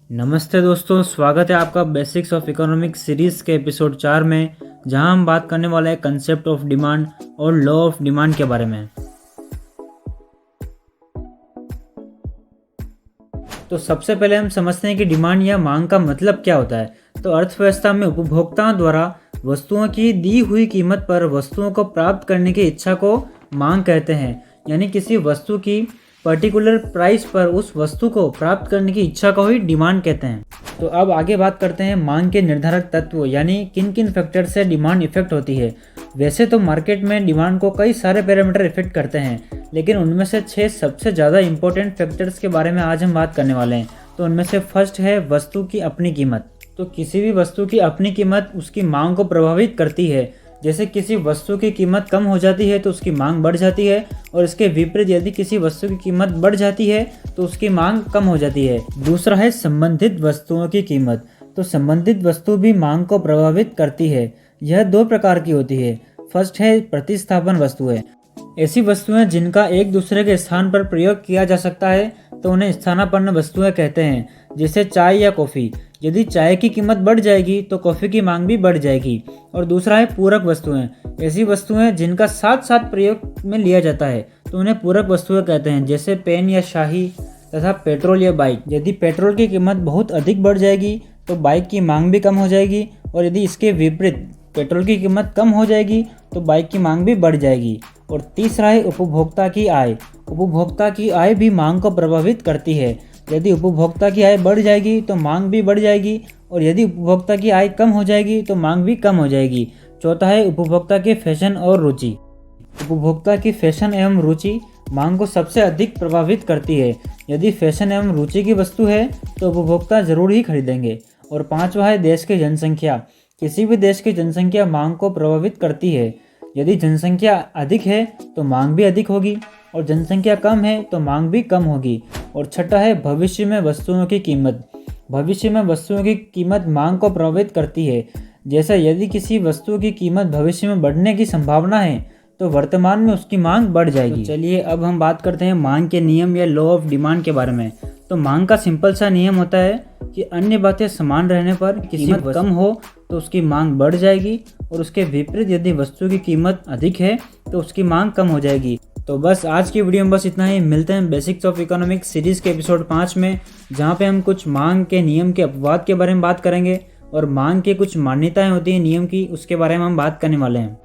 नमस्ते दोस्तों, स्वागत है आपका बेसिक्स ऑफ इकोनॉमिक्स सीरीज़ के एपिसोड 4 में, जहां हम बात करने वाले हैं कंसेप्ट ऑफ डिमांड और लॉ ऑफ डिमांड के बारे में। तो सबसे पहले हम समझते हैं कि डिमांड या मांग का मतलब क्या होता है। तो अर्थव्यवस्था में उपभोक्ताओं द्वारा वस्तुओं की दी हुई कीमत पर वस्तुओं को प्राप्त करने की इच्छा को मांग कहते हैं। यानी किसी वस्तु की पर्टिकुलर प्राइस पर उस वस्तु को प्राप्त करने की इच्छा को ही डिमांड कहते हैं। तो अब आगे बात करते हैं मांग के निर्धारक तत्व, यानी किन किन फैक्टर से डिमांड इफेक्ट होती है। वैसे तो मार्केट में डिमांड को कई सारे पैरामीटर इफेक्ट करते हैं, लेकिन उनमें से 6 सबसे ज़्यादा इंपॉर्टेंट फैक्टर्स के बारे में आज हम बात करने वाले हैं। तो उनमें से फर्स्ट है वस्तु की अपनी कीमत। तो किसी भी वस्तु की अपनी कीमत उसकी मांग को प्रभावित करती है। जैसे किसी वस्तु की कीमत कम हो जाती है तो उसकी मांग बढ़ जाती है, और इसके विपरीत यदि किसी वस्तु की कीमत बढ़ जाती है तो उसकी मांग कम हो जाती है। दूसरा है संबंधित वस्तुओं की कीमत। तो संबंधित वस्तु भी मांग को प्रभावित करती है। यह 2 प्रकार की होती है। फर्स्ट है प्रतिस्थापन वस्तुएं। ऐसी वस्तुएं जिनका एक दूसरे के स्थान पर प्रयोग किया जा सकता है तो उन्हें स्थानापन्न वस्तुएं कहते हैं। जैसे चाय या कॉफ़ी, यदि चाय की कीमत बढ़ जाएगी तो कॉफ़ी की मांग भी बढ़ जाएगी। और दूसरा है पूरक वस्तुएं। ऐसी वस्तुएं जिनका साथ साथ प्रयोग में लिया जाता है तो उन्हें पूरक वस्तुएं कहते हैं। जैसे पेन या शाही तथा पेट्रोल या बाइक। यदि पेट्रोल की कीमत बहुत अधिक बढ़ जाएगी तो बाइक की मांग भी कम हो जाएगी, और यदि इसके विपरीत पेट्रोल की कीमत कम हो जाएगी तो बाइक की मांग भी बढ़ जाएगी। और तीसरा है उपभोक्ता की आय। उपभोक्ता की आय भी मांग को प्रभावित करती है। यदि उपभोक्ता की आय बढ़ जाएगी तो मांग भी बढ़ जाएगी, और यदि उपभोक्ता की आय कम हो जाएगी तो मांग भी कम हो जाएगी। चौथा है उपभोक्ता के फैशन और रुचि। उपभोक्ता की फैशन एवं रुचि मांग को सबसे अधिक प्रभावित करती है। यदि फैशन एवं रुचि की वस्तु है तो उपभोक्ता जरूर ही खरीदेंगे। और पांचवा है देश की जनसंख्या। किसी भी देश की जनसंख्या मांग को प्रभावित करती है। यदि जनसंख्या अधिक है तो मांग भी अधिक होगी, और जनसंख्या कम है तो मांग भी कम होगी। और छठा है भविष्य में वस्तुओं की कीमत। भविष्य में वस्तुओं की कीमत मांग को प्रभावित करती है। जैसे यदि किसी वस्तु की कीमत भविष्य में बढ़ने की संभावना है तो वर्तमान में उसकी मांग बढ़ जाएगी। तो चलिए अब हम बात करते हैं मांग के नियम या लॉ ऑफ डिमांड के बारे में। तो मांग का सिंपल सा नियम होता है कि अन्य बातें समान रहने पर कीमत कम हो तो उसकी मांग बढ़ जाएगी, और उसके विपरीत यदि वस्तु की कीमत अधिक है तो उसकी मांग कम हो जाएगी। तो बस आज की वीडियो में बस इतना ही। मिलते हैं बेसिक्स ऑफ इकोनॉमिक्स सीरीज़ के एपिसोड 5 में, जहाँ पे हम कुछ मांग के नियम के अपवाद के बारे में बात करेंगे, और मांग के कुछ मान्यताएं होती हैं नियम की, उसके बारे में हम बात करने वाले हैं।